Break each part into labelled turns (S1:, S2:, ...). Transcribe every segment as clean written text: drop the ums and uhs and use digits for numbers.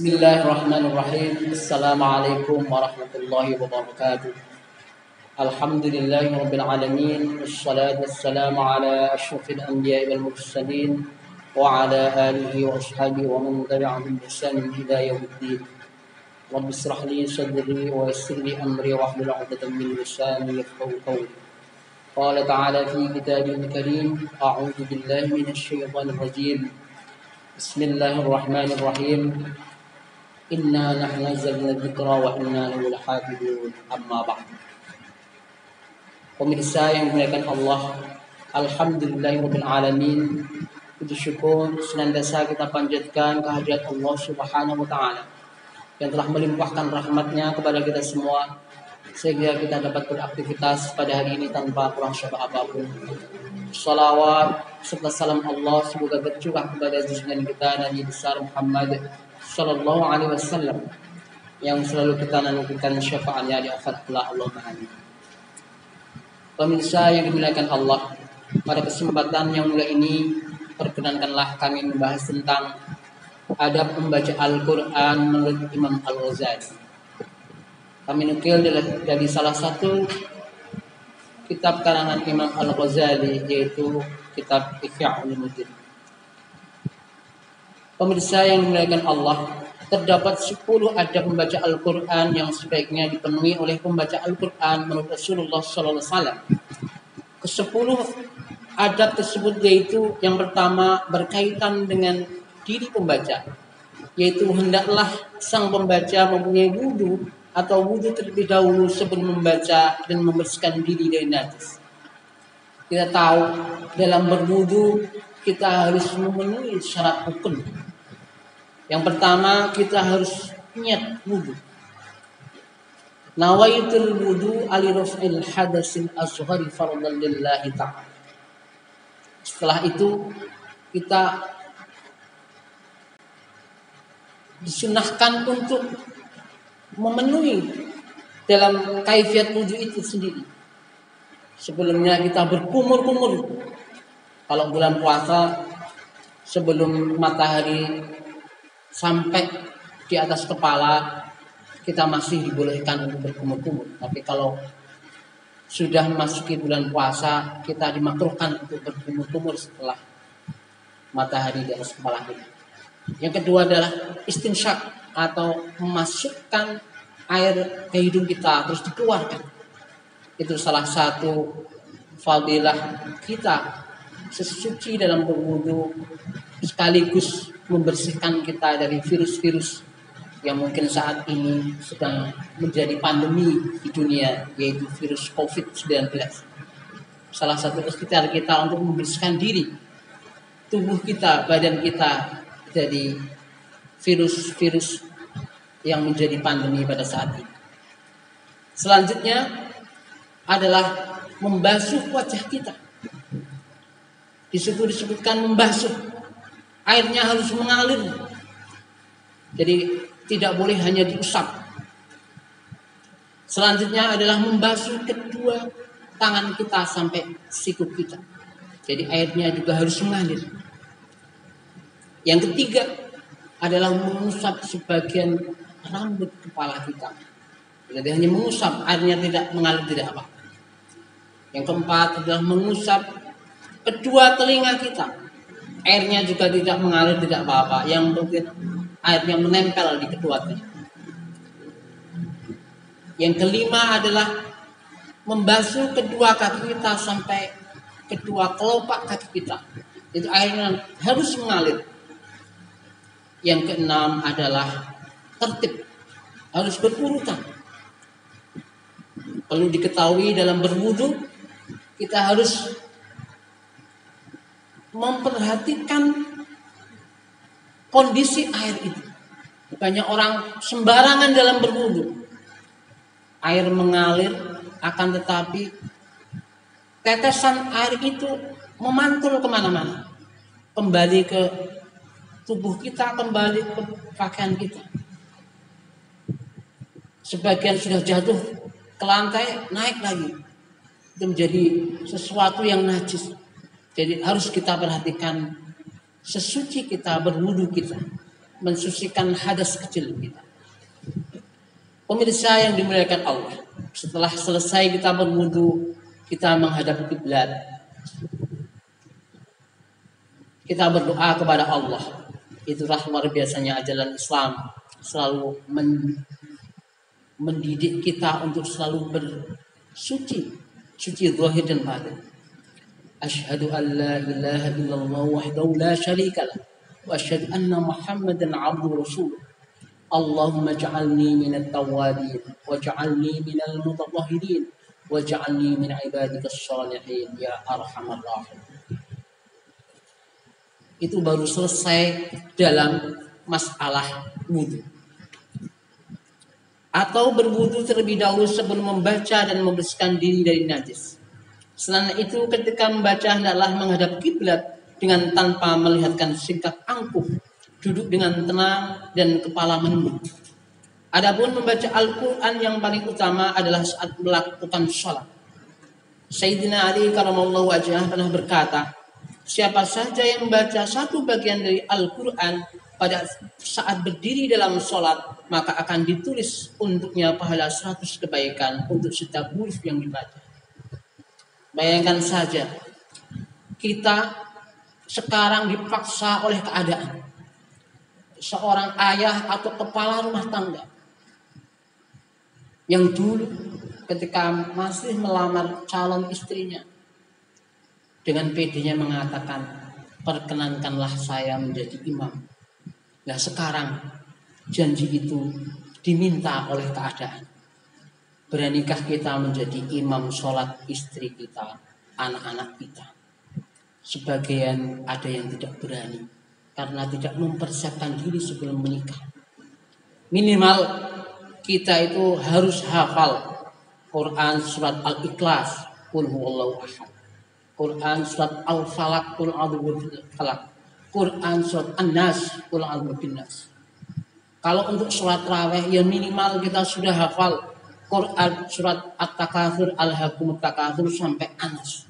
S1: Bismillahirrahmanirrahim. Assalamualaikum warahmatullahi wabarakatuh. Alhamdulillahirabbil alamin. Wassalatu wassalamu ala asyrafil anbiya'i wal mursalin wa ala alihi wa ashabihi wa man tabi'ahum bi ihsan ila yaumiddin. Rabbi ishrah li sadri wa yassir li amri wahlul 'uqdatam min lisani yafqahu qawli. Qala ta'ala fi kitabihil karim, a'udzu billahi minasy syaithanir rajim. Bismillahirrahmanirrahim. Inna nahnu nazzalna dzikra wa inna lahu lahafidun. Amma ba'd. Pemirsa yang dimuliakan Allah, alhamdulillahirabbil alamin. Puji syukur senantiasa kita panjatkan kehadirat Allah Subhanahu wa taala yang telah melimpahkan rahmatnya kepada kita semua sehingga kita dapat beraktivitas pada hari ini tanpa kurang syabab apapun. Salawat serta salam Allah semoga bercurah kepada junjungan kita Nabi besar Muhammad sallallahu alaihi wasallam yang selalu kita nantikan syafaatnya di akhirat kelak. Allahumma amin. Pemirsa yang dimuliakan Allah, pada kesempatan yang mulia ini perkenankanlah kami membahas tentang adab membaca Al-Qur'an menurut Imam Al-Ghazali. Kami nukil dari salah satu kitab karangan Imam Al-Ghazali, yaitu kitab Ihya Ulumuddin. Pemirsa yang dimuliakan Allah, terdapat 10 adab membaca Al-Quran yang sebaiknya dipenuhi oleh pembaca Al-Quran menurut Rasulullah SAW. Ke-10 adab tersebut yaitu yang pertama berkaitan dengan diri pembaca, yaitu hendaklah sang pembaca mempunyai wudu atau wudu terlebih dahulu sebelum membaca dan membersihkan diri dari najis. Kita tahu dalam berwudu kita harus memenuhi syarat rukun. Yang pertama kita harus niat wudu. Nawaitul wudu ali raf'il hadasil asghari fardhan lillahi ta'ala. Setelah itu kita disunahkan untuk memenuhi dalam kaifiat wudu itu sendiri. Sebelumnya kita berkumur-kumur. Kalau bulan puasa sebelum matahari sampai di atas kepala kita masih dibolehkan untuk berkumur-kumur. Tapi kalau sudah memasuki bulan puasa kita dimakruhkan untuk berkumur-kumur setelah matahari di atas kepala kita. Yang kedua adalah istinsyak atau memasukkan air ke hidung kita terus dikeluarkan. Itu salah satu fadilah kita sesuci dalam berwudu, sekaligus membersihkan kita dari virus-virus yang mungkin saat ini sedang menjadi pandemi di dunia, yaitu virus COVID-19. Salah satu ikhtiar kita untuk membersihkan diri, tubuh kita, badan kita dari virus-virus yang menjadi pandemi pada saat ini. Selanjutnya adalah membasuh wajah kita. Disebutkan membasuh, airnya harus mengalir. Jadi tidak boleh hanya diusap. Selanjutnya adalah membasuh kedua tangan kita sampai siku kita. Jadi airnya juga harus mengalir. Yang ketiga adalah mengusap sebagian rambut kepala kita. Jadi hanya mengusap, airnya tidak mengalir, tidak apa. Yang keempat adalah mengusap kedua telinga kita. Airnya juga tidak mengalir, tidak apa-apa. Yang penting airnya menempel di kedua telinga. Yang kelima adalah membasuh kedua kaki kita sampai kedua kelopak kaki kita. Itu airnya harus mengalir. Yang keenam adalah tertib, harus berurutan. Perlu diketahui dalam berwudu kita harus memperhatikan kondisi air itu. Banyak orang sembarangan dalam berwudu. Air mengalir, akan tetapi tetesan air itu memantul kemana-mana. Kembali ke tubuh kita, kembali ke pakaian kita. Sebagian sudah jatuh ke lantai, naik lagi. Itu menjadi sesuatu yang najis. Jadi harus kita perhatikan sesuci kita, berwudu kita. mensucikan hadas kecil kita. Pemirsa yang dimuliakan Allah, setelah selesai kita berwudu, kita menghadap kiblat. Kita berdoa kepada Allah. Itulah luar biasanya ajaran Islam, selalu mendidik kita untuk selalu bersuci, suci zahir dan batin. Asyhadu an la ilaha illallah wahdahu la syarikalah wa asyhadu anna Muhammadan abduhu rasuluh. Allahumma ja'alni minat tawwabin waj'alni minal mutatahhirin waj'alni min ibadikas shalihin ya arhamar rahimin. Itu baru selesai dalam masalah wudu. Atau berwudu terlebih dahulu sebelum membaca dan membersihkan diri dari najis. Selain itu ketika membaca hendaklah menghadap kiblat dengan tanpa melihatkan sikap angkuh, duduk dengan tenang dan kepala menunduk. Adapun membaca Al-Quran yang paling utama adalah saat melakukan sholat. Sayyidina Ali karamallahu wajhah pernah berkata, siapa saja yang membaca satu bagian dari Al-Quran pada saat berdiri dalam sholat, maka akan ditulis untuknya pahala 100 kebaikan untuk setiap huruf yang dibaca. Bayangkan saja, kita sekarang dipaksa oleh keadaan. Seorang ayah atau kepala rumah tangga yang dulu ketika masih melamar calon istrinya, dengan pedenya mengatakan, perkenankanlah saya menjadi imam. Nah sekarang janji itu diminta oleh keadaan. Beranikah kita menjadi imam sholat istri kita, anak-anak kita? Sebagian ada yang tidak berani karena tidak mempersiapkan diri sebelum menikah. Minimal kita itu harus hafal Quran surat Al-Ikhlas, Qul huwallahu ahad. Quran surat Al-Falaq, Qul a'udzu birabbil falaq. Quran surat An-Nas, Qul a'udzu birabbin nas. Kalau untuk sholat raweh ya minimal kita sudah hafal Quran surat At-Takatsur, Alhaakumut Takatsur sampai Anas.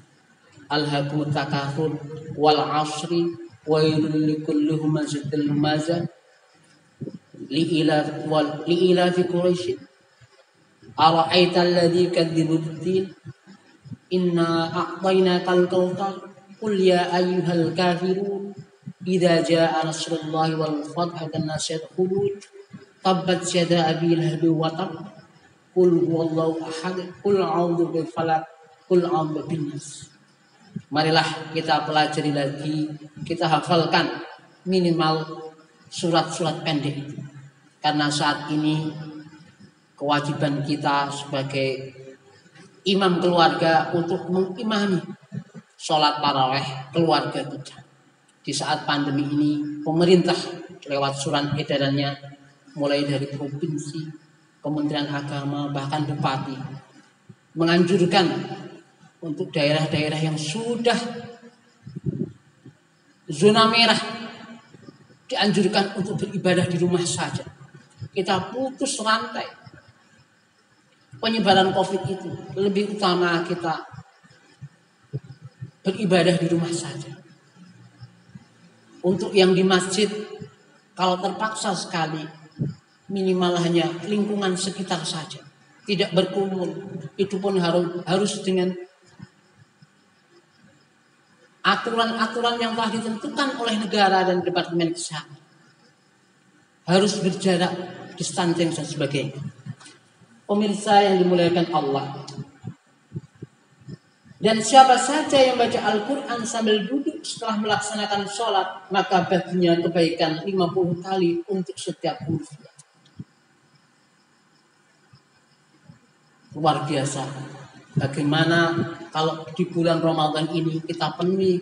S1: Alhaakumut Takatsur wal 'ashri wailul likulli humazatil lumazah li'ila fi Quraisy. Ara'aital ladzi kadzibu bid-din inna a'tainakal kautsar qul ya ayyuhal kafirun idza jaa nasrullahi wal fath dan nasyad khulud tabbat yada abi lahab wa tab qul huwallahu ahad qul a'udzu bil falaq qul a'udzu bin nas. Marilah kita pelajari lagi, kita hafalkan minimal surat-surat pendek itu. Karena saat ini kewajiban kita sebagai imam keluarga untuk mengimami sholat tarawih keluarga kita. Di saat pandemi ini, pemerintah lewat surat edarannya mulai dari provinsi, Kementerian Agama, bahkan Bupati menganjurkan untuk daerah-daerah yang sudah zona merah dianjurkan untuk beribadah di rumah saja. Kita putus rantai penyebaran COVID itu. Lebih utama kita beribadah di rumah saja. Untuk yang di masjid, kalau terpaksa sekali, minimal hanya lingkungan sekitar saja. Tidak berkerumun. Itu pun harus dengan aturan-aturan yang telah ditentukan oleh negara dan Departemen Kesehatan. Harus berjarak, distancing dan sebagainya. Pemirsa yang dimuliakan Allah. Dan siapa saja yang baca Al-Quran sambil duduk setelah melaksanakan sholat, maka baginya kebaikan 50 kali untuk setiap hurufnya. Luar biasa. Bagaimana kalau di bulan Ramadan ini kita penuhi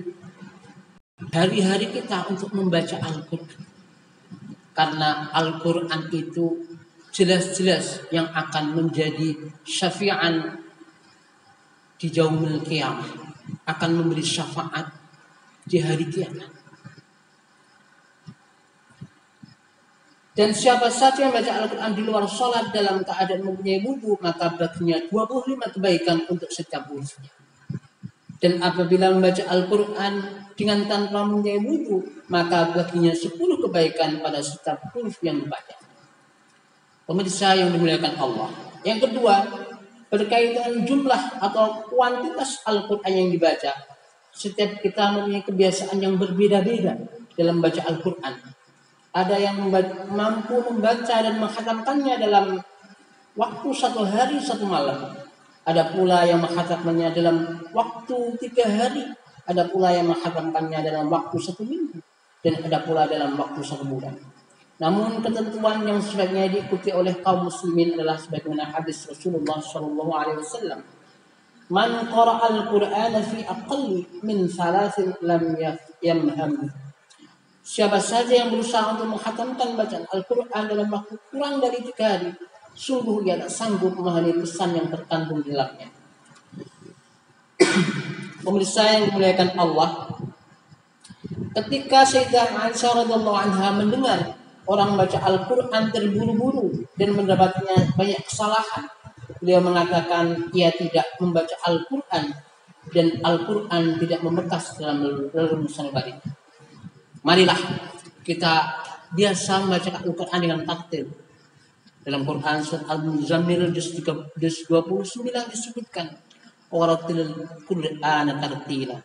S1: hari-hari kita untuk membaca Al-Quran. Karena Al-Quran itu jelas-jelas yang akan menjadi syafi'an di yaumil qiyamah, akan memberi syafaat di hari kiamat. Dan siapa saja yang baca Al-Quran di luar sholat dalam keadaan mempunyai wudu, maka baginya 25 kebaikan untuk setiap hurufnya. Dan apabila membaca Al-Quran dengan tanpa mempunyai wudhu, maka baginya 10 kebaikan pada setiap huruf yang dibaca. Pemirsa yang dimuliakan Allah. Yang kedua, berkaitan dengan jumlah atau kuantitas Al-Quran yang dibaca. Setiap kita mempunyai kebiasaan yang berbeda-beda dalam membaca Al-Quran. Ada yang mampu membaca dan menghatamkannya dalam waktu 1 hari 1 malam. Ada pula yang menghatamkannya dalam waktu 3 hari. Ada pula yang menghatamkannya dalam waktu 1 minggu. Dan ada pula dalam waktu 1 bulan. Namun ketentuan yang sebaiknya diikuti oleh kaum muslimin adalah sebagaimana hadis Rasulullah SAW. Man qara'al Qur'ana fi aqalli min 3 lam yamham. Siapa saja yang berusaha untuk menghatamkan bacaan Al-Quran dalam waktu kurang dari 3 hari, sungguh ia tak sanggup memahami pesan yang terkandung di dalamnya. Pemirsa yang dimuliakan Allah, ketika Sayyidah Aisyah radhiyallahu anha mendengar orang baca Al-Quran terburu-buru dan mendapatnya banyak kesalahan, beliau mengatakan ia tidak membaca Al-Quran dan Al-Quran tidak membekas dalam rumusan batin. Marilah kita biasa membaca Al-Quran dengan tartil. Dalam Quran surat Al-Muzammil juz 29 disebutkan waratil Qur'ana tartila.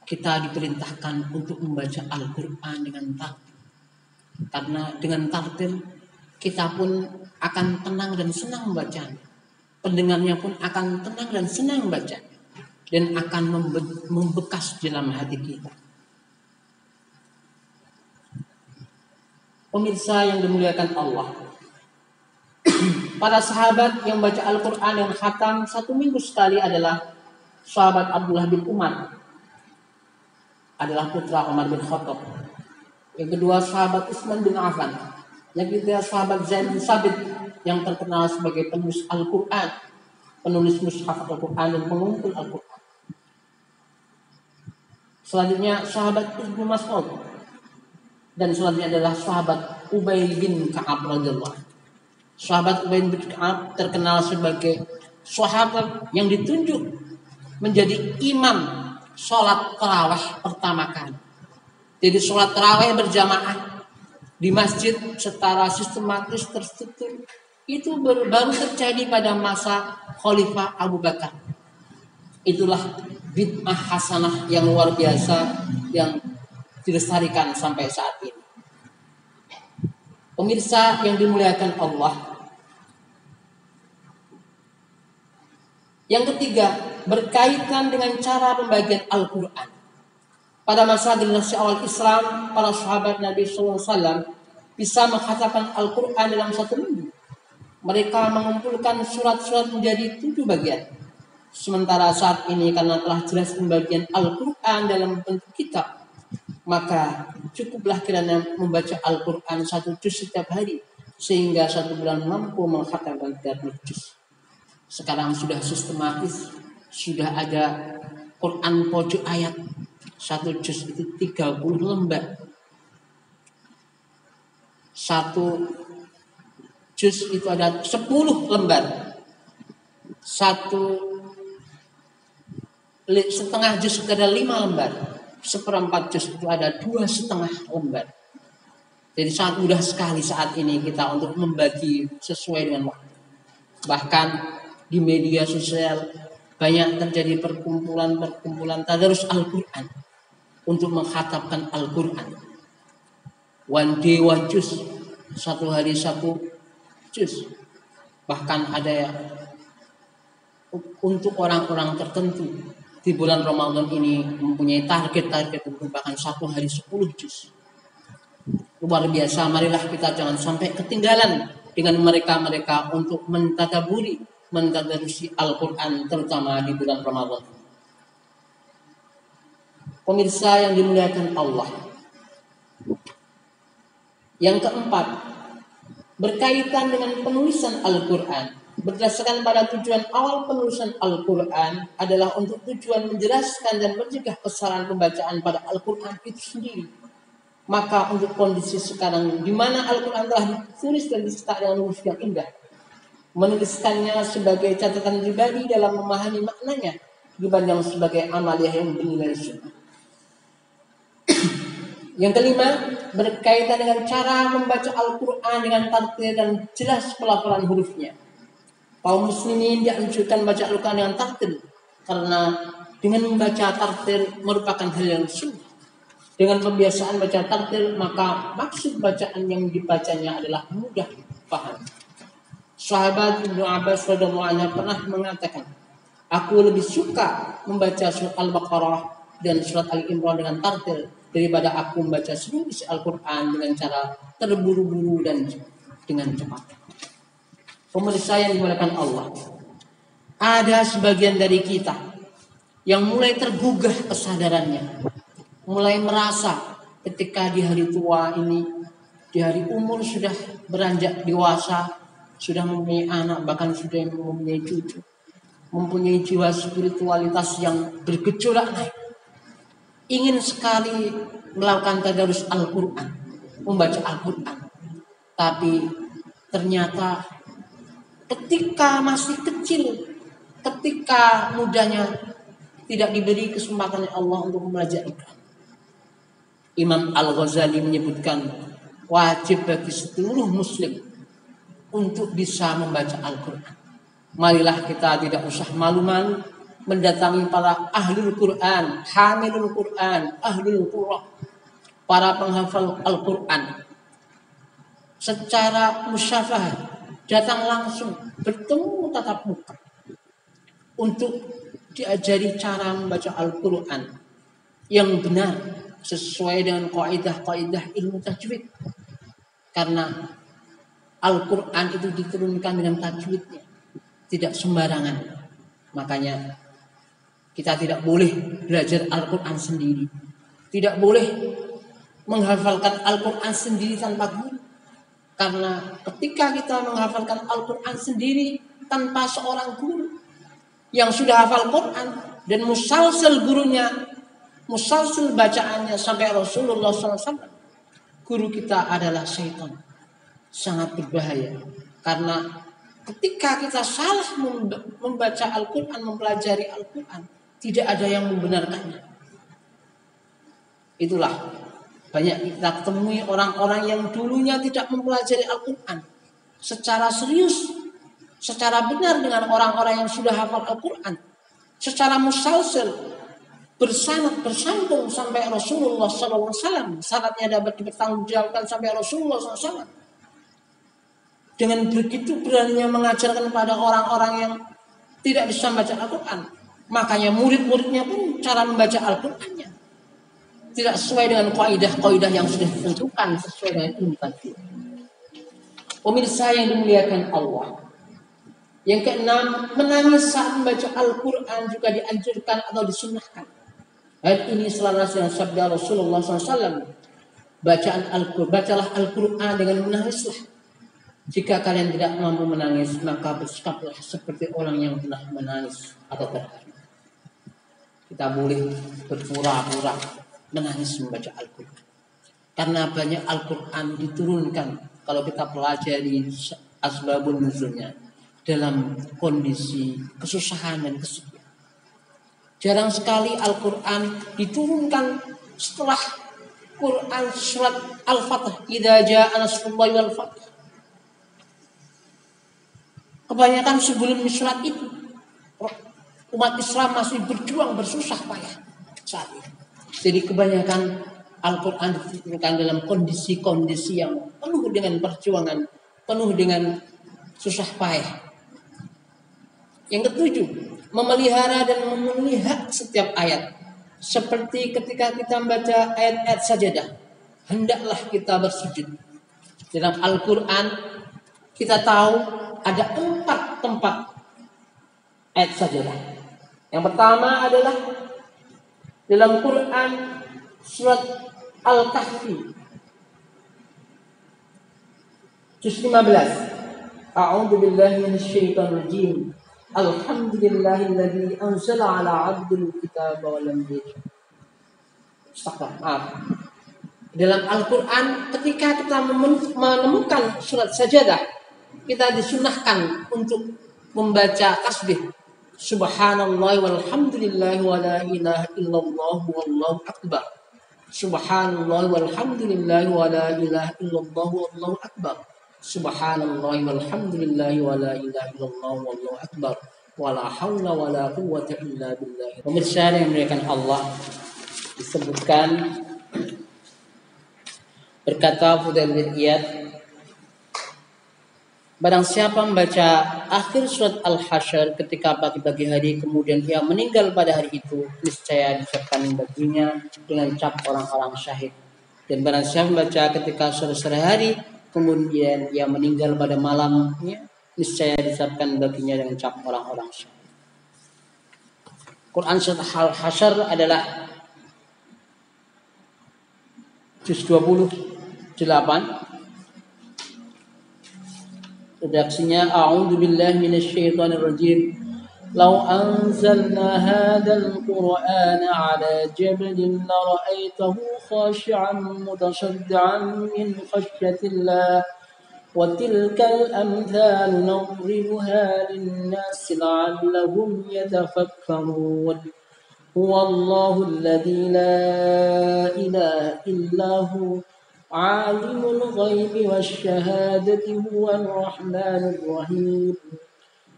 S1: Kita diperintahkan untuk membaca Al-Quran dengan tartil. Karena dengan tartil kita pun akan tenang dan senang membacanya. Pendengarnya pun akan tenang dan senang membacanya. Dan akan membekas dalam hati kita. Pemirsa yang dimuliakan Allah. Para sahabat yang baca Al-Quran yang khatam 1 minggu sekali adalah sahabat Abdullah bin Umar. Adalah putra Umar bin Khattab. Yang kedua sahabat Utsman bin Affan. Yang ketiga sahabat Zaid bin Sabit yang terkenal sebagai penulis Al-Quran. Penulis mushaf Al-Quran dan pengumpul Al-Quran. Selanjutnya sahabat Ibnu Mas'ud. Dan selanjutnya adalah sahabat Ubay bin Ka'ab radhiyallahu. Sahabat Ubay bin Ka'ab terkenal sebagai sahabat yang ditunjuk menjadi imam sholat tarawih pertama kali. Jadi sholat tarawih berjamaah di masjid secara sistematis terstruktur itu baru terjadi pada masa Khalifah Abu Bakar. Itulah bid'ah hasanah yang luar biasa yang dilestarikan sampai saat ini. Pemirsa yang dimuliakan Allah. Yang ketiga, berkaitan dengan cara pembagian Al-Quran. Pada masa generasi awal Islam, para sahabat Nabi SAW bisa menghatamkan Al-Quran dalam 1 minggu. Mereka mengumpulkan surat-surat menjadi 7 bagian. Sementara saat ini karena telah jelas pembagian Al-Quran dalam bentuk kitab, maka cukuplah kiranya membaca Al-Quran 1 juz setiap hari sehingga 1 bulan mampu menghatamkan 30 juz. Sekarang sudah sistematis, sudah ada Quran pojok ayat 1 juz itu 30 lembar. 1 juz itu ada 10 lembar. 1,5 juz itu ada 5 lembar. 1/4 juz itu ada 2,5 lembar. Jadi sangat mudah sekali saat ini kita untuk membagi sesuai dengan waktu. Bahkan di media sosial banyak terjadi perkumpulan tadarus Al-Quran untuk menghatamkan Al-Quran. One day one juz, 1 hari 1 juz. Bahkan ada yang untuk orang-orang tertentu di bulan Ramadan ini mempunyai target untuk bahkan 1 hari 10 juz. Luar biasa, marilah kita jangan sampai ketinggalan dengan mereka-mereka untuk mentadarusi Al-Quran terutama di bulan Ramadan. Pemirsa yang dimuliakan Allah. Yang keempat, berkaitan dengan penulisan Al-Quran. Berdasarkan pada tujuan awal penulisan Al-Quran adalah untuk tujuan menjelaskan dan mencegah kesalahan pembacaan pada Al-Quran itu sendiri. Maka untuk kondisi sekarang di mana Al-Quran telah ditulis dan dicetak dengan huruf yang indah, menuliskannya sebagai catatan pribadi dalam memahami maknanya dipandang sebagai amaliyah yang bernilai sunnah. Yang kelima, berkaitan dengan cara membaca Al-Quran dengan tartil dan jelas pelafalan hurufnya. Kaum muslimin dianjurkan baca Al-Quran dengan tartil, karena dengan membaca tartil merupakan hal yang sunnah. Dengan pembiasaan baca tartil, maka maksud bacaan yang dibacanya adalah mudah paham. Sahabat Ibnu Abbas radhiyallahu anhu pernah mengatakan, aku lebih suka membaca surat Al-Baqarah dan surat Al-Imran dengan tartil daripada aku membaca seluruh isi Al-Quran dengan cara terburu-buru dan dengan cepat. Pemirsa yang dimuliakan Allah, ada sebagian dari kita yang mulai tergugah kesadarannya, mulai merasa ketika di hari tua ini, di hari umur sudah beranjak dewasa, sudah mempunyai anak, bahkan sudah mempunyai cucu, mempunyai jiwa spiritualitas yang bergejolak naik, ingin sekali melakukan tadarus Al-Quran, membaca Al-Quran. Tapi ternyata ketika masih kecil, ketika mudanya, tidak diberi kesempatan Allah untuk mempelajari. Imam Al-Ghazali menyebutkan wajib bagi seluruh muslim untuk bisa membaca Al-Quran. Marilah kita tidak usah malu-malu mendatangi para ahlul Quran, hamilul Quran, ahlul Quran, para penghafal Al-Quran, secara musyafahah, datang langsung bertemu tatap muka untuk diajari cara membaca Al-Quran yang benar sesuai dengan kaidah-kaidah ilmu tajwid. Karena Al-Quran itu diturunkan dengan tajwidnya, tidak sembarangan. Makanya kita tidak boleh belajar Al-Quran sendiri, tidak boleh menghafalkan Al-Quran sendiri tanpa guru. Karena ketika kita menghafalkan Al-Quran sendiri tanpa seorang guru yang sudah hafal Quran dan musalsal gurunya, musalsal bacaannya sampai Rasulullah SAW, guru kita adalah syaitan. Sangat berbahaya. Karena ketika kita salah membaca Al-Quran, mempelajari Al-Quran, tidak ada yang membenarkannya. Itulah banyak kita temui orang-orang yang dulunya tidak mempelajari Al-Quran secara serius, secara benar dengan orang-orang yang sudah hafal Al-Quran, secara musalsal, bersanad, bersambung sampai Rasulullah SAW. Syaratnya dapat dipertanggungjawabkan sampai Rasulullah SAW. Dengan begitu beraninya mengajarkan kepada orang-orang yang tidak bisa membaca Al-Quran. Makanya murid-muridnya pun cara membaca Al-Qurannya tidak sesuai dengan kaidah-kaidah yang sudah ditentukan sesuai dengan ilmu tajwid. Pemirsa yang dimuliakan Allah. Yang keenam, menangis saat membaca Al-Quran juga dianjurkan atau disunnahkan. Hal ini selaras dengan sabda Rasulullah SAW. Bacalah Al-Quran dengan menangislah. Jika kalian tidak mampu menangis, maka bersikaplah seperti orang yang pernah menangis atau terharu. Kita boleh berpura-pura menangis membaca Al-Quran. Karena banyak Al-Quran diturunkan kalau kita pelajari asbabun nuzulnya dalam kondisi kesusahan dan kesedihan. Jarang sekali Al-Quran diturunkan setelah Quran surat Al-Fatih. Idza jaa nasrullahi wal fath. Kebanyakan sebelum surat itu umat Islam masih berjuang bersusah payah saat itu. Jadi kebanyakan Al-Quran diturunkan dalam kondisi-kondisi yang penuh dengan perjuangan, penuh dengan susah payah. Yang ketujuh, memelihara dan memenuhi hak setiap ayat. Seperti ketika kita membaca ayat-ayat sajadah, hendaklah kita bersujud. Dalam Al-Quran kita tahu ada 4 tempat ayat sajadah. Yang pertama adalah dalam Quran surat Al-Kahfi juz 15. A'udzu billahi minasyaitonir rajim. Alhamdulillahilladzi anzala 'ala 'abdil kitaba wa lam yaj'al. Dalam Al-Quran ketika kita menemukan surat sajadah, kita disunahkan untuk membaca tasbih Subhanallah walhamdulillah wa la ilaha illallah wallahu akbar. Subhanallah walhamdulillah wa la ilaha illallah wallahu akbar. Subhanallah walhamdulillah wa la ilaha illallah wallahu akbar. Wala haula wala quwwata illa billah. Pemirsa yang dimuliakan Allah, disebutkan berkata Fudail bin Iyad, barang siapa membaca akhir surat Al-Hasyr ketika pagi-pagi hari kemudian ia meninggal pada hari itu, niscaya disiapkan baginya dengan cap orang-orang syahid. Dan barang siapa membaca ketika sore hari kemudian ia meninggal pada malamnya, niscaya disiapkan baginya dengan cap orang-orang syahid. Quran surat Al-Hasyr adalah juz 28. Redaksinya A'udzu billahi minasyaitonir rajim. Law anzalna hadzal qur'ana 'ala jabalin la ra'aitahu khashi'an mutasaddian min khashyatillah wa tilkal amthalu nadribuha lin-nasi la'allahum yatafakkarun. Huwallahu alladzi la ilaha illa hu عالم الغيب والشهادة هو الرحمن الرحيم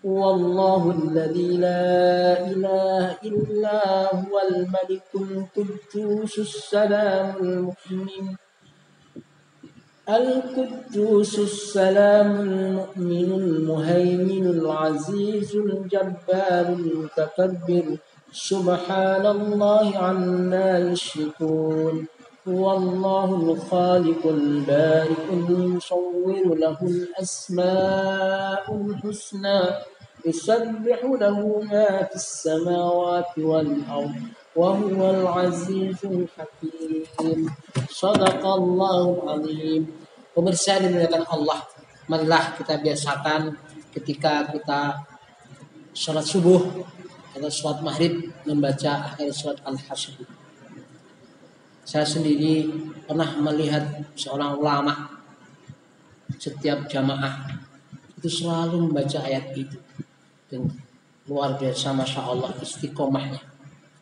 S1: والله الذي لا إله إلا هو الملك القدوس السلام المؤمن المهيمن العزيز الجبار المتكبر سبحان الله عما يشركون. والله الخالق البارئ المصور له الأسماء الحسنى يسبح له ما في السماوات والأرض وهو العزيز الحكيم. صدق الله العظيم. Pemirsa dimuliakan Allah, marilah kita biasakan ketika kita sholat subuh atau sholat maghrib membaca akhir surat Al-Hasyr. Saya sendiri pernah melihat seorang ulama setiap jamaah itu selalu membaca ayat itu, dan luar biasa, masya Allah istiqomahnya.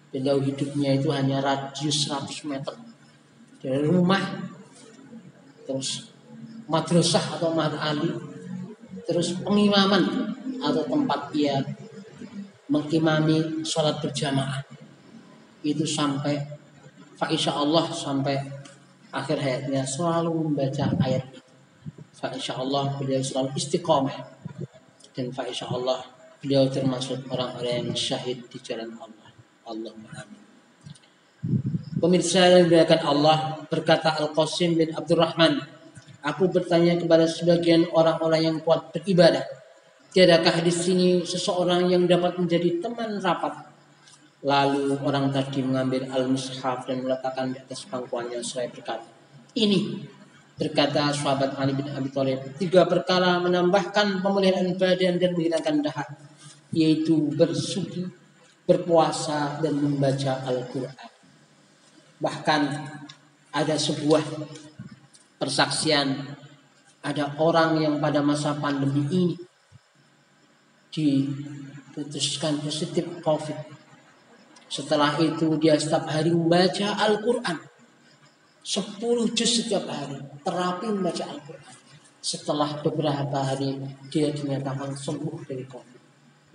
S1: Beliau hidupnya itu hanya radius 100 meter dari rumah, terus madrasah atau ma'had ali, terus pengimaman atau tempat ia mengimami sholat berjamaah itu sampai Insya Allah sampai akhir hayatnya selalu membaca ayat itu. Insya Allah beliau selalu istiqomah, dan insya Allah beliau termasuk orang-orang yang syahid di jalan Allah. Allahumma amin. Pemirsa yang dimuliakan Allah, berkata Al-Qasim bin Abdurrahman, aku bertanya kepada sebagian orang-orang yang kuat beribadah, tiadakah di sini seseorang yang dapat menjadi teman rapat? Lalu orang tadi mengambil al-mushaf dan meletakkan di atas pangkuannya. Saya berkata, ini, berkata sahabat Ali bin Abi Thalib, 3 perkara menambahkan pemeliharaan badan dan menghilangkan dahak, yaitu bersuci, berpuasa, dan membaca Al-Quran. Bahkan ada sebuah persaksian, ada orang yang pada masa pandemi ini diputuskan positif COVID. Setelah itu dia setiap hari membaca Al-Quran 10 juz setiap hari, terapi membaca Al-Quran. Setelah beberapa hari dia dinyatakan sembuh dari COVID.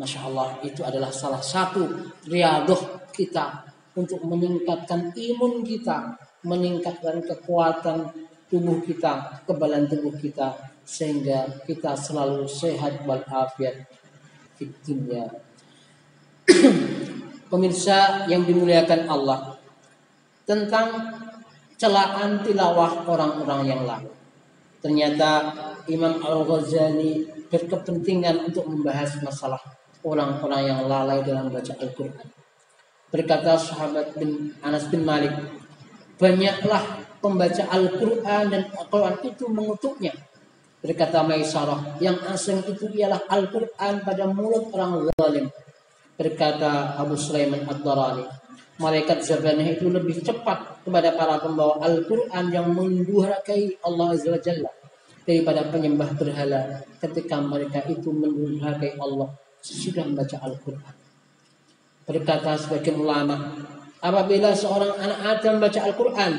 S1: Masya Allah, itu adalah salah satu riyadhah kita untuk meningkatkan imun kita, meningkatkan kekuatan tubuh kita, kekebalan tubuh kita, sehingga kita selalu sehat walafiat di dunia. Pemirsa yang dimuliakan Allah, tentang celaan tilawah orang-orang yang lalu. Ternyata Imam Al-Ghazali berkepentingan untuk membahas masalah orang-orang yang lalai dalam membaca Al-Quran. Berkata sahabat Anas bin Malik, banyaklah pembaca Al-Quran dan Al-Quran itu mengutuknya. Berkata Maisarah, yang asing itu ialah Al-Quran pada mulut orang zalim. Berkata Abu Sulaiman Ad-Darani, malaikat zabanah itu lebih cepat kepada para pembawa Al-Quran yang mendurhakai Allah Azza wa Jalla daripada penyembah berhala ketika mereka itu mendurhakai Allah sesudah membaca Al-Quran. Berkata sebagian ulama, apabila seorang anak Adam membaca Al-Quran,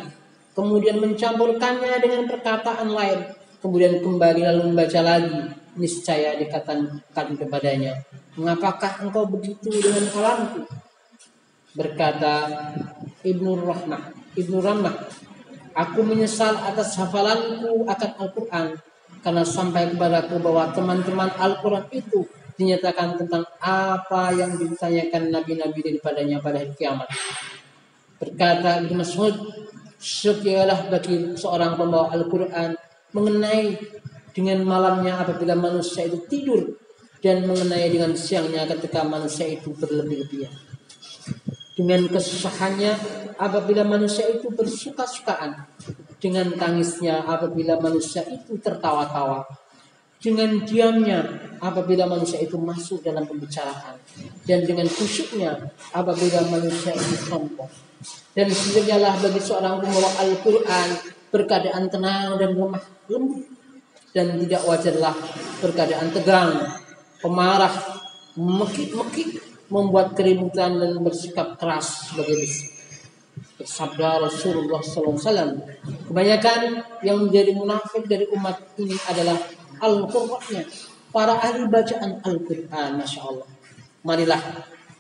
S1: kemudian mencampurkannya dengan perkataan lain, kemudian kembali lalu membaca lagi, niscaya dikatakan kepadanya, mengapakah engkau begitu dengan kalamku? Berkata Ibnu Ramah, aku menyesal atas hafalanku akan Al-Quran, karena sampai kepadaku bahwa teman-teman Al-Quran itu dinyatakan tentang apa yang ditanyakan nabi-nabi daripadanya pada hari kiamat. Berkata Ibnu Mas'ud, sekialah bagi seorang pembawa Al-Quran mengenai dengan malamnya apabila manusia itu tidur, dan mengenai dengan siangnya ketika manusia itu berlebih-lebihan, dengan kesusahannya apabila manusia itu bersuka-sukaan, dengan tangisnya apabila manusia itu tertawa-tawa, dengan diamnya apabila manusia itu masuk dalam pembicaraan, dan dengan khusyuknya apabila manusia itu sombong. Dan segeralah bagi seorang pembawa Al-Quran berkeadaan tenang dan lemah lembut, dan tidak wajarlah berkeadaan tegang, pemarah, mekik-mekik, membuat keributan dan bersikap keras sebagai sabda Rasulullah SAW. Kebanyakan yang menjadi munafik dari umat ini adalah Al-Qur'annya, para ahli bacaan Al-Quran, Masya Allah. Marilah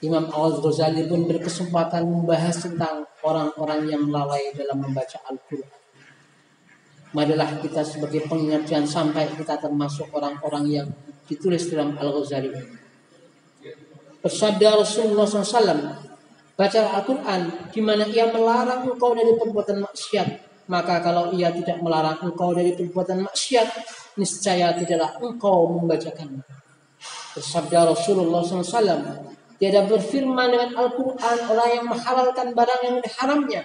S1: Imam Al-Ghazali pun berkesempatan membahas tentang orang-orang yang lalai dalam membaca Al-Quran. Marilah kita sebagai pengingat jangan sampai kita termasuk orang-orang yang ditulis dalam Al-Ghazali. Bersabda Rasulullah SAW, baca Al-Quran di mana ia melarang engkau dari perbuatan maksiat, maka kalau ia tidak melarang engkau dari perbuatan maksiat, niscaya tidaklah engkau membacakannya. Bersabda Rasulullah SAW, tiada berfirman dengan Al-Quran orang yang menghalalkan barang yang diharamnya.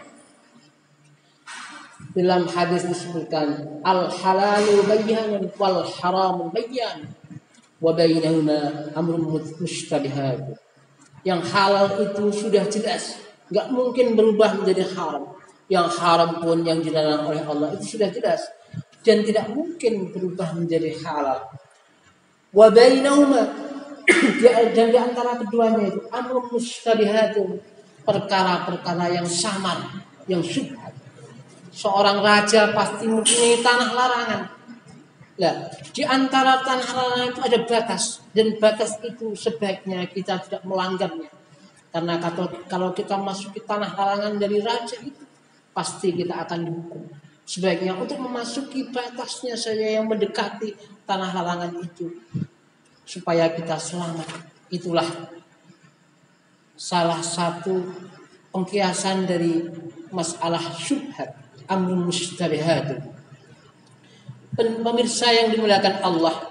S1: Dalam hadis disebutkan, al-halalu bayyanun wal haramu bayyan wa bainahuma amrun mushtabihat. Yang halal itu sudah jelas, nggak mungkin berubah menjadi haram. Yang haram pun yang dilarang oleh Allah itu sudah jelas dan tidak mungkin berubah menjadi halal. Wa bainahuma, dan di antara keduanya itu amrun mushtabihat, perkara-perkara yang samar, yang syubhat. Seorang raja pasti mempunyai tanah larangan. Nah, di antara tanah larangan itu ada batas, dan batas itu sebaiknya kita tidak melanggarnya. Karena kalau kita masuk ke tanah larangan dari raja itu, pasti kita akan dihukum. Sebaiknya untuk memasuki batasnya saja yang mendekati tanah larangan itu, supaya kita selamat. Itulah salah satu pengkiasan dari masalah syubhat, amrun mushtabihat. Pemirsa yang dimuliakan Allah,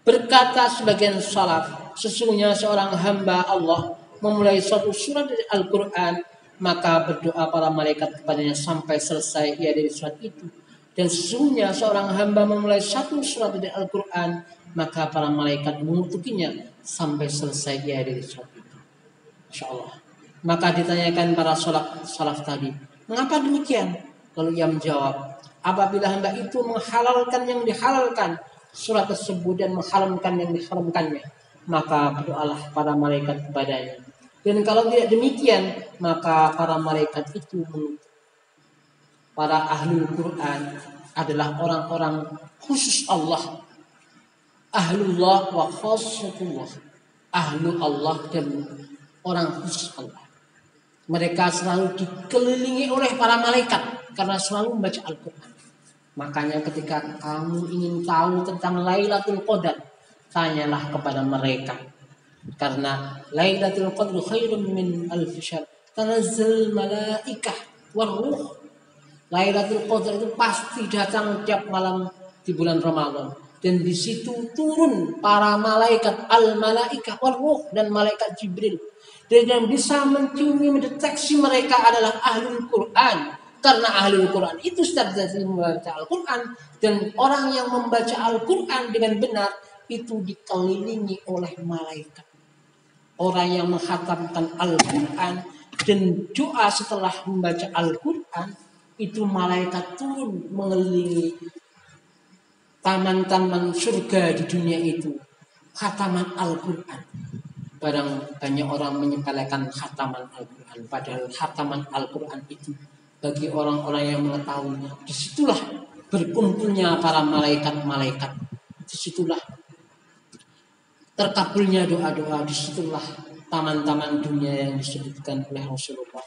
S1: berkata sebagian salaf, sesungguhnya seorang hamba Allah memulai suatu surat dari Al-Quran, maka berdoa para malaikat kepadanya sampai selesai ia dari surat itu. Dan sesungguhnya seorang hamba memulai satu surat dari Al-Quran, maka para malaikat mengutukinya sampai selesai ia dari surat itu. Insya Allah. Maka ditanyakan para salaf tadi, mengapa demikian? Lalu ia menjawab, apabila hamba itu menghalalkan yang dihalalkan surat tersebut dan mengharamkan yang diharamkannya, maka berdoalah para malaikat kepadanya. Dan kalau tidak demikian, maka para malaikat itu mengutuk. Para ahli Quran adalah orang-orang khusus Allah. Ahlullah wa khassatullah. Ahlu Allah dan orang khusus Allah. Mereka selalu dikelilingi oleh para malaikat karena selalu membaca Al-Quran. Makanya ketika kamu ingin tahu tentang Lailatul Qadar, tanyalah kepada mereka. Karena Lailatul Qadar khairun min alfi syahr. Tanazzal malaikah waruh. Lailatul Qadar itu pasti datang tiap malam di bulan Ramadan. Dan di situ turun para malaikat, al-malaikah waruh, dan malaikat Jibril. Dan yang bisa menciumi, mendeteksi mereka adalah ahlul Quran. Karena ahlul Quran itu setiap hari membaca Al-Quran. Dan orang yang membaca Al-Quran dengan benar itu dikelilingi oleh malaikat. Orang yang menghatamkan Al-Quran dan doa setelah membaca Al-Quran, itu malaikat turun mengelilingi taman-taman surga di dunia itu. Khataman Al-Quran. Kadang banyak orang menyepelekan khataman Al-Quran. Padahal khataman Al-Quran itu bagi orang-orang yang mengetahui, disitulah berkumpulnya para malaikat-malaikat. Disitulah terkabulnya doa-doa. Disitulah taman-taman dunia yang disebutkan oleh Rasulullah.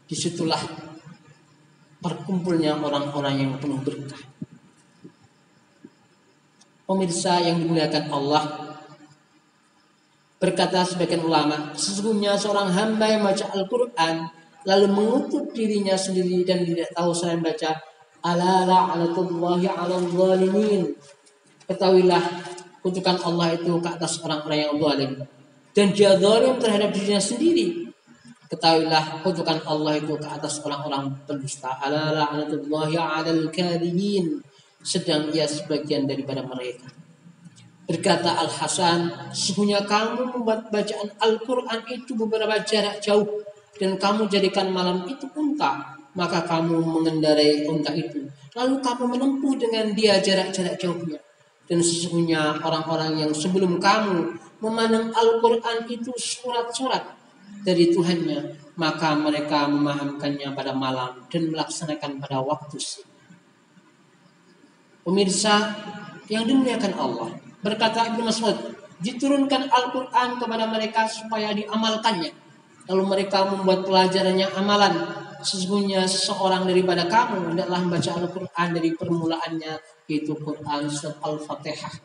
S1: Disitulah berkumpulnya orang-orang yang penuh berkah. Pemirsa yang dimuliakan Allah, berkata sebagian ulama, sesungguhnya seorang hamba yang baca Al-Quran lalu mengutuk dirinya sendiri dan tidak tahu selain baca ala la'natullahi 'alal zalimin. Ketahuilah kutukan Allah itu ke atas orang-orang yang zalim dan dia zalim terhadap dirinya sendiri. Ketahuilah kutukan Allah itu ke atas orang-orang pendusta. Ala la'natullahi 'alal kadhibin. Sedang ia sebagian daripada mereka. Berkata Al-Hasan, sesungguhnya kamu membuat bacaan Al-Quran itu beberapa jarak jauh dan kamu jadikan malam itu unta, maka kamu mengendarai unta itu, lalu kamu menempuh dengan dia jarak-jarak jauhnya. Dan sesungguhnya orang-orang yang sebelum kamu memandang Al-Quran itu surat-surat dari Tuhannya, maka mereka memahamkannya pada malam dan melaksanakan pada waktu siang. Pemirsa yang dimuliakan Allah, berkata Ibnu Mas'ud, diturunkan Al-Quran kepada mereka supaya diamalkannya. Lalu mereka membuat pelajarannya amalan. Sesungguhnya seseorang daripada kamu hendaklah membaca Al-Quran dari permulaannya, yaitu Quran surat Al-Fatihah,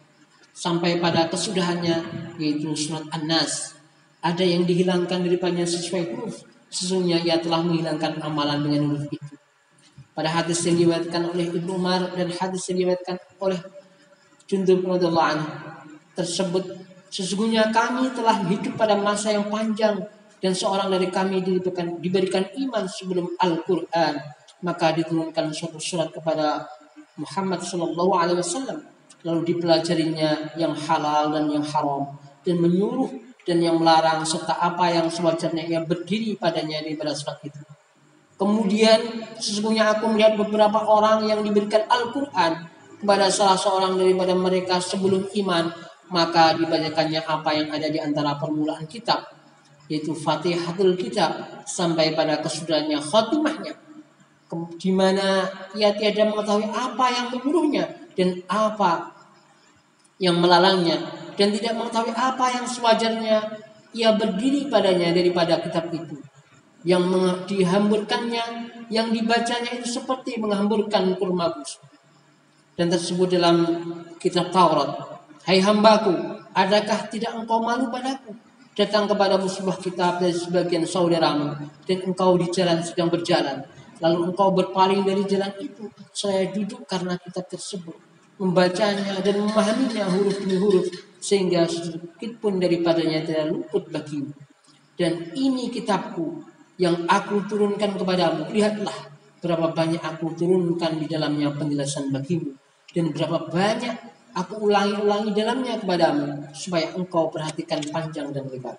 S1: sampai pada kesudahannya, yaitu surat An-Nas. Ada yang dihilangkan daripadanya sesuai huruf. Sesungguhnya ia telah menghilangkan amalan dengan huruf itu. Pada hadis yang diriwayatkan oleh Ibnu Umar dan hadis yang diriwayatkan oleh Jundub radhiyallahu anhu tersebut, sesungguhnya kami telah hidup pada masa yang panjang dan seorang dari kami diberikan iman sebelum Al-Quran, maka diturunkan suatu surat kepada Muhammad SAW, lalu dipelajarinya yang halal dan yang haram, dan menyuruh dan yang melarang, serta apa yang sewajarnya ia berdiri padanya daripada surat itu. Kemudian sesungguhnya aku melihat beberapa orang yang diberikan Al-Quran kepada salah seorang daripada mereka sebelum iman, maka dibacakannya apa yang ada di antara permulaan kitab, yaitu Fatihatul Kitab, sampai pada kesudahannya khatimahnya, di mana ia tiada mengetahui apa yang menyuruhnya dan apa yang melarangnya, dan tidak mengetahui apa yang sewajarnya ia berdiri padanya daripada kitab itu. Yang dihamburkannya, yang dibacanya itu seperti menghamburkan kurma busuk. Dan tersebut dalam kitab Taurat, hai hambaku, adakah tidak engkau malu padaku? Datang kepadamu sebuah kitab dari sebagian saudaramu, dan engkau di jalan sedang berjalan, lalu engkau berpaling dari jalan itu. Saya duduk karena kitab tersebut, membacanya dan memahaminya huruf demi huruf, sehingga sedikit pun daripadanya tidak luput bagimu. Dan ini kitabku yang aku turunkan kepadamu. Lihatlah berapa banyak aku turunkan di dalamnya penjelasan bagimu, dan berapa banyak aku ulangi dalamnya kepadamu, supaya engkau perhatikan panjang dan lebar.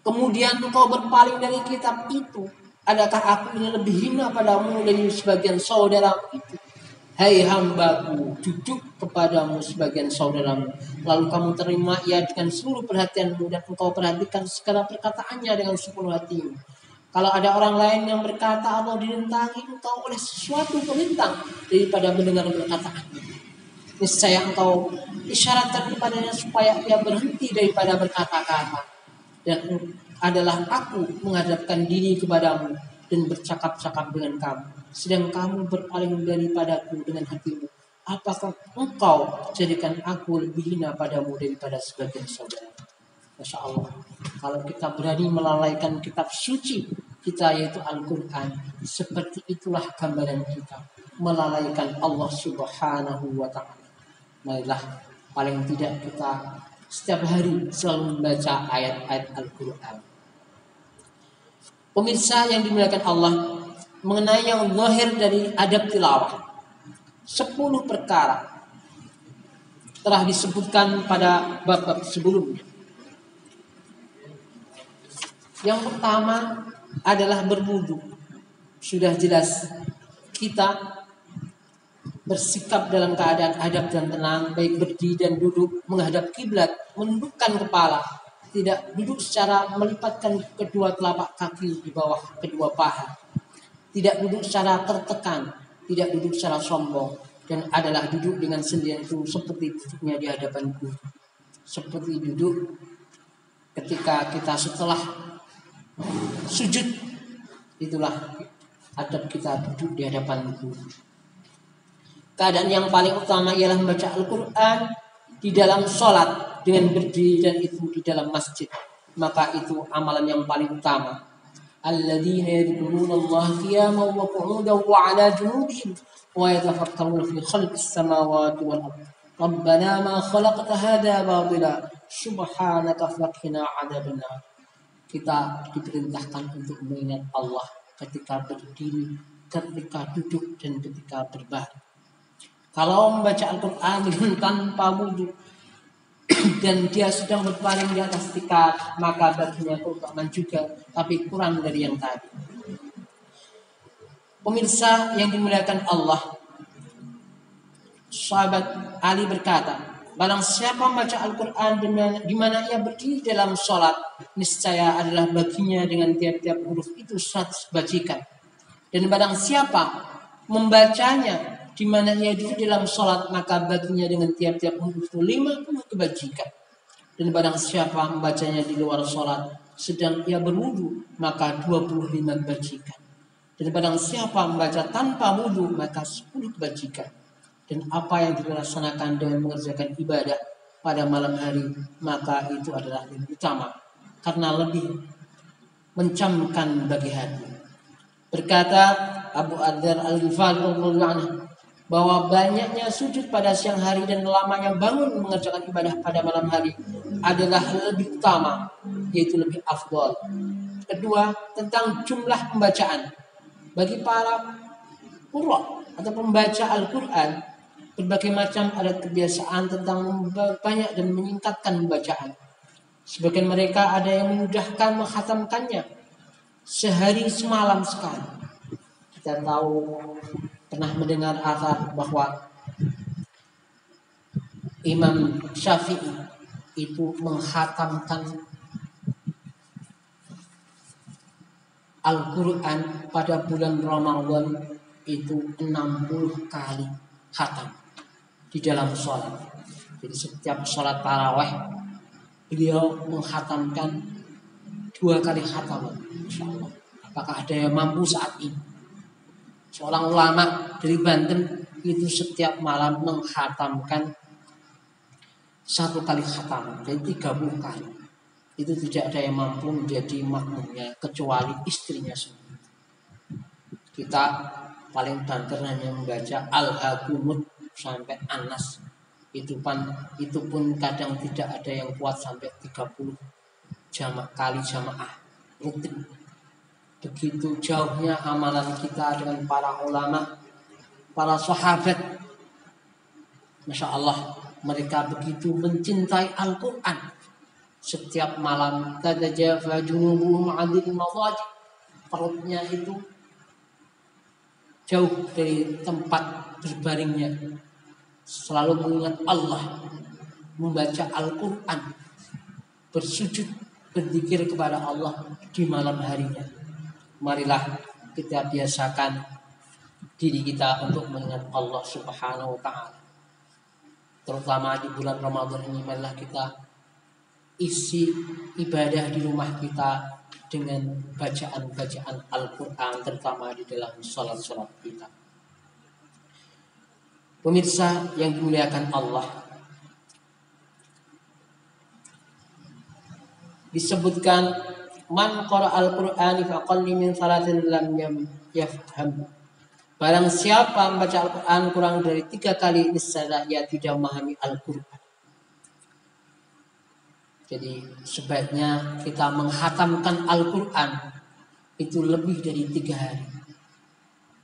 S1: Kemudian engkau berpaling dari kitab itu. Adakah aku ini lebih hina padamu dari sebagian saudaramu itu? Hai hambaku, duduk kepadamu sebagian saudaramu, lalu kamu terima ia dengan seluruh perhatianmu, dan engkau perhatikan segala perkataannya dengan sepenuh hatimu. Kalau ada orang lain yang berkata Allah dirintangi engkau oleh sesuatu perintang daripada mendengar perkataannya, niscaya engkau isyaratkan kepadanya supaya ia berhenti daripada berkata-kata. Dan adalah aku menghadapkan diri kepadamu dan bercakap-cakap dengan kamu, sedang kamu berpaling daripadaku dengan hatimu. Apakah engkau jadikan aku lebih hina padamu daripada sebagian saudara? Masya Allah, kalau kita berani melalaikan kitab suci kita, yaitu Al-Quran, seperti itulah gambaran kita melalaikan Allah Subhanahu wa Ta'ala. Marilah paling tidak kita setiap hari selalu membaca ayat-ayat Al-Quran. Pemirsa yang dimuliakan Allah, mengenai yang zahir dari adab tilawah, 10 perkara telah disebutkan pada bab-bab sebelumnya. Yang pertama adalah berwudu. Sudah jelas kita bersikap dalam keadaan adab dan tenang, baik berdiri dan duduk, menghadap kiblat, menundukkan kepala, tidak duduk secara melipatkan kedua telapak kaki di bawah kedua paha, tidak duduk secara tertekan, tidak duduk secara sombong, dan adalah duduk dengan sendirian itu seperti duduknya di hadapan guru, seperti duduk ketika kita setelah sujud, itulah adab kita duduk di hadapan guru. Keadaan yang paling utama ialah membaca Al-Quran di dalam sholat dengan berdiri, dan itu di dalam masjid. Maka itu amalan yang paling utama. Alladzina yadhkuruna Allah qiyaman wa qu'udan wa 'ala junubihim wa yatafakkaruna fi khalqis samawati wal ardh. Rabbana ma khalaqta hadza batila subhanaka faqina 'adzabannar. Kita diperintahkan untuk mengingat Allah ketika berdiri, ketika duduk, dan ketika berbaring. Kalau membaca Al-Quran dengan tanpa wudu dan dia sedang berbaring di atas tikar, maka baginya keutamaan juga, tapi kurang dari yang tadi. Pemirsa yang dimuliakan Allah, sahabat Ali berkata, barang siapa membaca Al-Quran di mana ia berdiri dalam sholat, niscaya adalah baginya dengan tiap-tiap huruf itu 100 bajikan. Dan barang siapa membacanya di mana ia duduk dalam sholat, maka baginya dengan tiap-tiap huruf itu 50 kebajikan. Dan barang siapa membacanya di luar sholat sedang ia berwudu, maka 25 kebajikan. Dan barang siapa membaca tanpa wudu, maka 10 kebajikan. Dan apa yang dilaksanakan dengan mengerjakan ibadah pada malam hari, maka itu adalah yang utama, karena lebih mencamkan bagi hati. Berkata Abu Adzar Al-Ghifari radhiyallahu anhu bahwa banyaknya sujud pada siang hari dan lamanya bangun mengerjakan ibadah pada malam hari adalah lebih utama, yaitu lebih afdal. Kedua, tentang jumlah pembacaan. Bagi para qurra atau pembaca Al-Quran, berbagai macam adat kebiasaan tentang memperbanyak dan meningkatkan pembacaan. Sebagian mereka ada yang memudahkan menghatamkannya sehari semalam sekali. Kita tahu, pernah mendengar asar bahwa Imam Syafi'i itu menghatamkan Al-Quran pada bulan Ramadan itu 60 kali khatam di dalam sholat. Jadi setiap sholat tarawih beliau menghatamkan 2 kali khatam. Insyaallah. Apakah ada yang mampu saat ini? Seorang ulama dari Banten itu setiap malam menghatamkan 1 kali khatam, jadi 30 kali. Itu tidak ada yang mampu menjadi makmumnya kecuali istrinya sendiri. Kita paling banter hanya membaca Al-Hakumut sampai Anas. Itu pun kadang tidak ada yang kuat sampai 30 kali jamaah rutin. Begitu jauhnya amalan kita dengan para ulama, para sahabat. Masya Allah, mereka begitu mencintai Al-Quran. Setiap malam tatajafa junubuhum 'anil madaji, perutnya itu jauh dari tempat berbaringnya, selalu mengingat Allah, membaca Al-Quran, bersujud, berzikir kepada Allah di malam harinya. Marilah kita biasakan diri kita untuk mengingat Allah Subhanahu wa ta'ala. Terutama di bulan Ramadan ini, marilah kita isi ibadah di rumah kita dengan bacaan-bacaan Al-Quran, terutama di dalam sholat-sholat kita. Pemirsa yang dimuliakan Allah, disebutkan man qara al-Qur'ani fa aqalli min salatin lam yafham. Barang siapa membaca Al-Quran kurang dari 3 kali, niscaya ia tidak memahami Al-Quran. Jadi sebaiknya kita menghatamkan Al-Quran itu lebih dari 3 hari.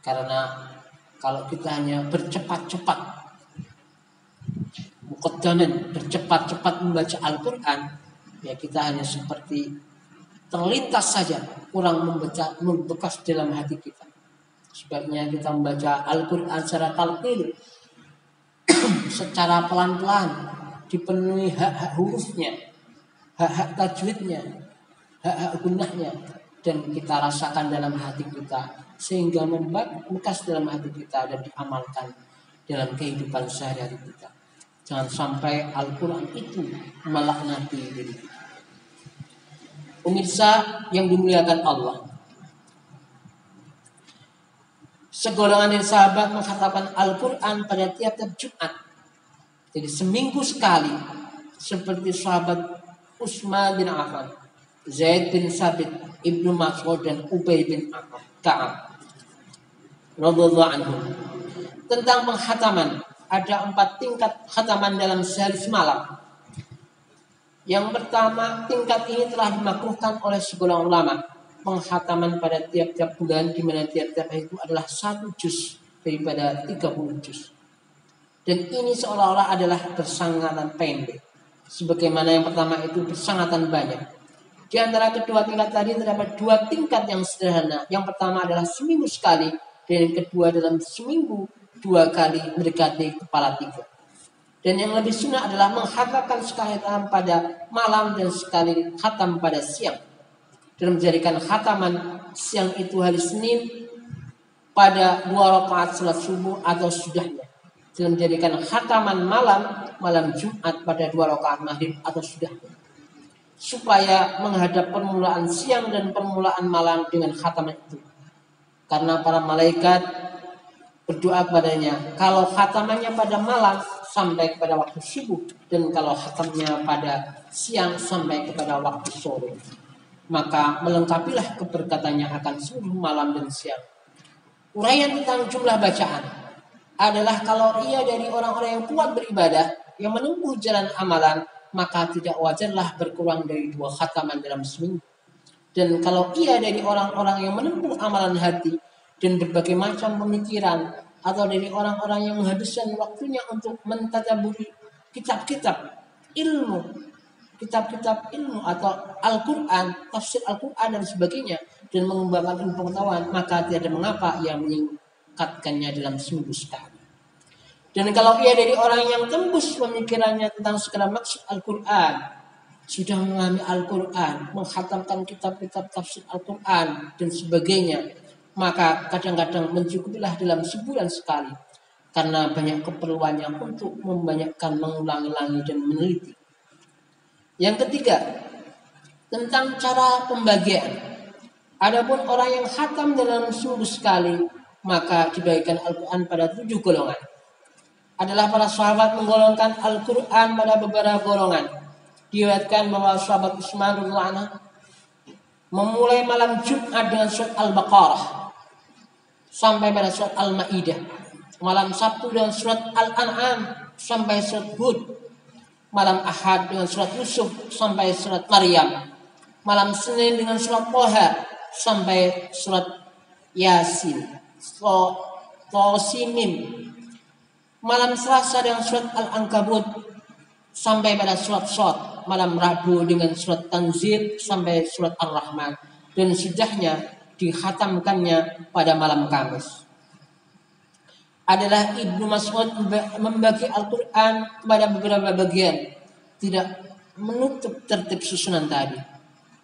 S1: Karena kalau kita hanya bercepat-cepat, muqaddaman, bercepat-cepat membaca Al-Quran, ya kita hanya seperti terlintas saja, kurang membekas dalam hati kita. Sebaiknya kita membaca Al-Quran secara talqin, secara pelan-pelan, dipenuhi hak-hak hurufnya, hak-hak tajwidnya, hak-hak gunahnya, dan kita rasakan dalam hati kita sehingga membekas dalam hati kita dan diamalkan dalam kehidupan sehari-hari kita. Jangan sampai Al-Quran itu melaknati diri kita. Pemirsa yang dimuliakan Allah, segolongan dari sahabat mengkhatamkan Al-Quran pada tiap-tiap Jumat. Jadi seminggu sekali, seperti sahabat Utsman bin Affan, Zaid bin Sabit, Ibnu Mas'ud dan Ubay bin Ka'ab radhiyallahu anhum. Tentang penghataman, ada 4 tingkat khataman dalam sehari semalam. Yang pertama, tingkat ini telah dimakruhkan oleh segolongan ulama. Penghataman pada tiap-tiap bulan, di mana tiap-tiap itu adalah 1 juz daripada 30 juz. Dan ini seolah-olah adalah bersangatan pendek. Sebagaimana yang pertama itu bersangatan banyak. Di antara kedua tingkat tadi terdapat 2 tingkat yang sederhana. Yang pertama adalah seminggu sekali, dan yang kedua dalam seminggu 2 kali mendekati kepala 3. Dan yang lebih sunnah adalah menghatamkan sekali khatam pada malam dan sekali khatam pada siang. Dan menjadikan khataman siang itu hari Senin pada 2 rakaat salat subuh atau sudahnya. Dan menjadikan khataman malam Jumat pada 2 rakaat maghrib atau sudahnya. Supaya menghadap permulaan siang dan permulaan malam dengan khataman itu. Karena para malaikat berdoa padanya, kalau khatamannya pada malam sampai kepada waktu subuh, dan kalau khatamnya pada siang sampai kepada waktu sore, maka melengkapilah keberkatannya akan seluruh malam dan siang. Uraian tentang jumlah bacaan adalah kalau ia dari orang-orang yang kuat beribadah, yang menempuh jalan amalan, maka tidak wajarlah berkurang dari 2 khataman dalam seminggu. Dan kalau ia dari orang-orang yang menempuh amalan hati dan berbagai macam pemikiran, atau dari orang-orang yang menghabiskan waktunya untuk mentadaburi kitab-kitab ilmu atau Al-Quran, tafsir Al-Quran dan sebagainya, dan mengembangkan ilmu pengetahuan, maka tidak mengapa ia meningkatkannya dalam seminggu sekali. Dan kalau ia dari orang yang tembus pemikirannya tentang segala maksud Al-Quran, sudah mengalami Al-Quran, menghatamkan kitab-kitab tafsir Al-Quran dan sebagainya, maka kadang-kadang mencukupilah dalam sebulan sekali, karena banyak keperluannya untuk membanyakkan mengulangi-ulangi dan meneliti. Yang ketiga, tentang cara pembagian. Adapun orang yang khatam dalam seminggu sekali, maka dibagikan Al-Quran pada 7 golongan. Adalah para sahabat menggolongkan Al-Quran pada beberapa golongan. Diriwayatkan bahwa sahabat Utsman radhiyallahu anhu memulai malam Jumat dengan surat Al-Baqarah sampai pada surat Al-Maidah. Malam Sabtu dengan surat Al-An'am sampai surat Hud. Malam Ahad dengan surat Yusuf sampai surat Maryam. Malam Senin dengan surat Thaha sampai surat Yasin. Tosimim. Malam Selasa dengan surat Al-Ankabut sampai pada surat Shad. Malam Rabu dengan surat Tanzil sampai surat Ar-Rahman. Dan sudahnya dikhatamkannya pada malam Kamis. Adalah Ibnu Mas'ud membagi Al-Quran kepada beberapa bagian, tidak menutup tertib susunan tadi.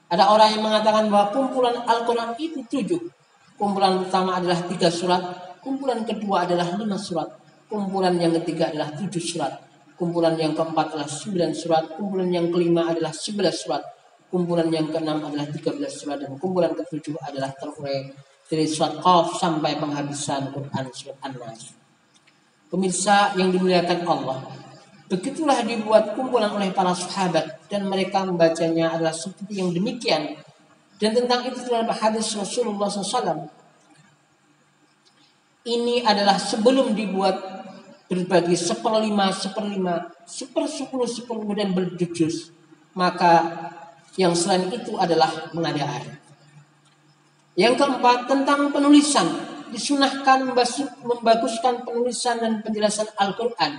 S1: Ada orang yang mengatakan bahwa kumpulan Al-Quran itu 7. Kumpulan pertama adalah 3 surat, kumpulan kedua adalah 5 surat, kumpulan yang ketiga adalah 7 surat, kumpulan yang keempat adalah 9 surat, kumpulan yang kelima adalah 11 surat, kumpulan yang keenam adalah 13 surat, dan kumpulan ketujuh adalah terurai dari surat Qaf sampai penghabisan Quran surat An-Nas. Pemirsa yang dimuliakan Allah, begitulah dibuat kumpulan oleh para sahabat, dan mereka membacanya adalah seperti yang demikian. Dan tentang itu terdapat hadis Rasulullah SAW. Ini adalah sebelum dibuat berbagi 1/5, 1/10, dan berjuz. Maka yang selain itu adalah mengada-ada. Yang keempat, tentang penulisan. Disunahkan membaguskan penulisan dan penjelasan Al-Quran.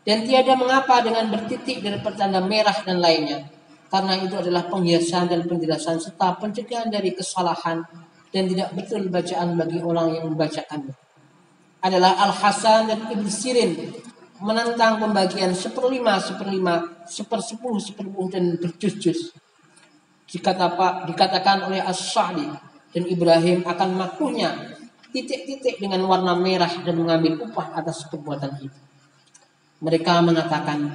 S1: Dan tiada mengapa dengan bertitik dan pertanda merah dan lainnya. Karena itu adalah penghiasan dan penjelasan serta pencegahan dari kesalahan dan tidak betul bacaan bagi orang yang membacakannya. Adalah Al-Hasan dan Ibnu Sirin menentang pembagian seperlima, sepersepuluh, dan berjus-jus. Dikatakan oleh As-Sa'di dan Ibrahim akan makruhnya titik-titik dengan warna merah dan mengambil upah atas perbuatan itu. Mereka mengatakan,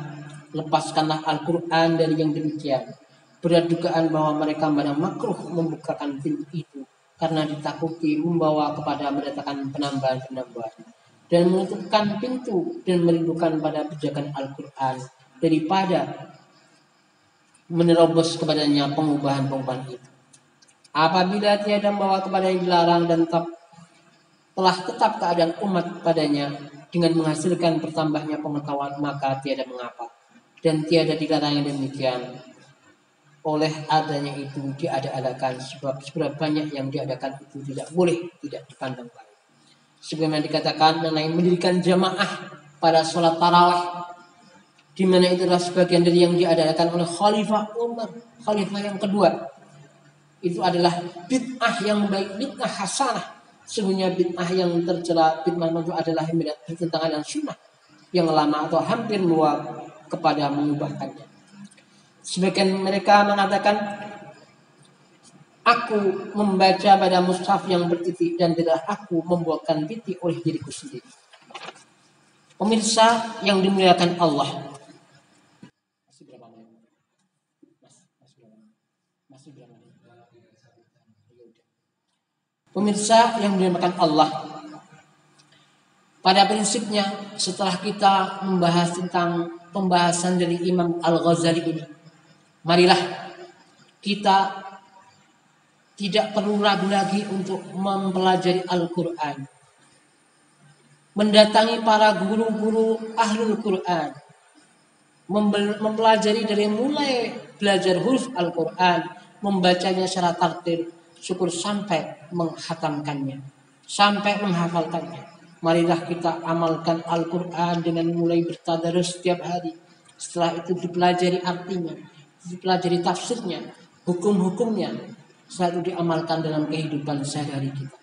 S1: lepaskanlah Al-Quran dari yang demikian. Berat dugaan bahwa mereka pada makruh membukakan pintu itu karena ditakuti membawa kepada mendatangkan penambahan-penambahan dan menutupkan pintu dan merindukan pada pijakan Al-Quran daripada menerobos kepadanya pengubahan-pengubahan itu. Apabila tiada membawa kepada yang dilarang dan telah tetap keadaan umat padanya dengan menghasilkan bertambahnya pengetahuan, maka tiada mengapa dan tiada dilarang yang demikian. Oleh adanya itu diada-adakan, sebab seberapa banyak yang diadakan itu tidak boleh, tidak dipandang baik. Sebagaimana dikatakan mengenai mendirikan jamaah pada sholat tarawih, di mana itu adalah sebagian dari yang diadakan oleh Khalifah Umar, Khalifah yang kedua. Itu adalah bid'ah yang baik, bid'ah hasanah. Sebenarnya bid'ah yang tercela, bid'ah itu adalah yang bertentangan dengan sunnah yang lama atau hampir luar kepada mengubahkannya. Sebagian mereka mengatakan, aku membaca pada mushaf yang bertitik dan tidak aku membuatkan titik oleh diriku sendiri. Pemirsa yang dimuliakan Allah. Masih berapa menit? Masih berapa menit? Pemirsa yang dimuliakan Allah. Pada prinsipnya, setelah kita membahas tentang pembahasan dari Imam Al-Ghazali ini, marilah kita tidak perlu ragu lagi untuk mempelajari Al-Quran, mendatangi para guru-guru Ahlul Quran, mempelajari dari mulai belajar huruf Al-Quran, membacanya secara tartil, syukur sampai menghatamkannya, sampai menghafalkannya. Marilah kita amalkan Al-Quran dengan mulai bertadarus setiap hari. Setelah itu dipelajari artinya, dipelajari tafsirnya, hukum-hukumnya. Setelah itu diamalkan dalam kehidupan sehari-hari kita.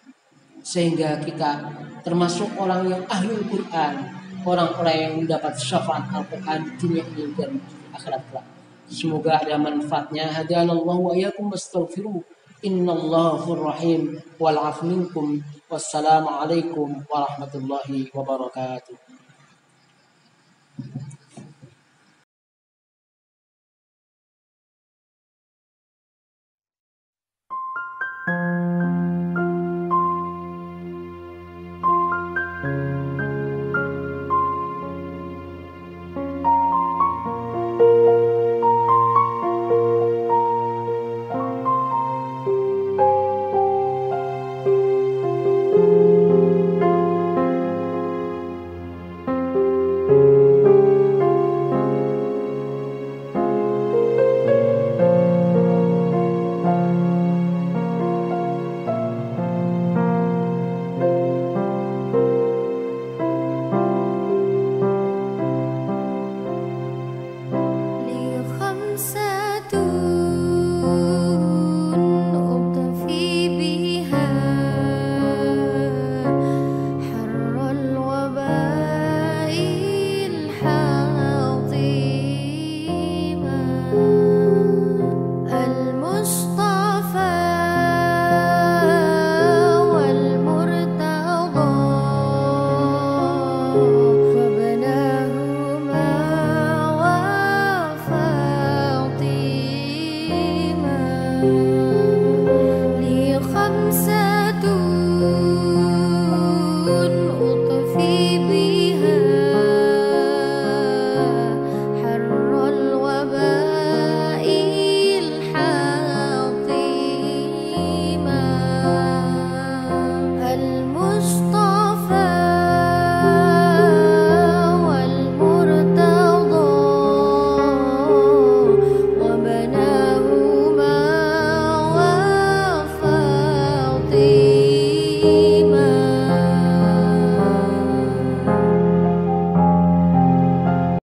S1: Sehingga kita termasuk orang yang ahlul Quran, orang-orang yang mendapat syafaat Al-Quran di dunia ini dan di akhirat kelak. Semoga ada manfaatnya. Hadanallahu wa iyyakum wastaghfiruh. Innallaha ghafurur rahim. Wal 'afwu minkum. Wassalamualaikum warahmatullahi wabarakatuh.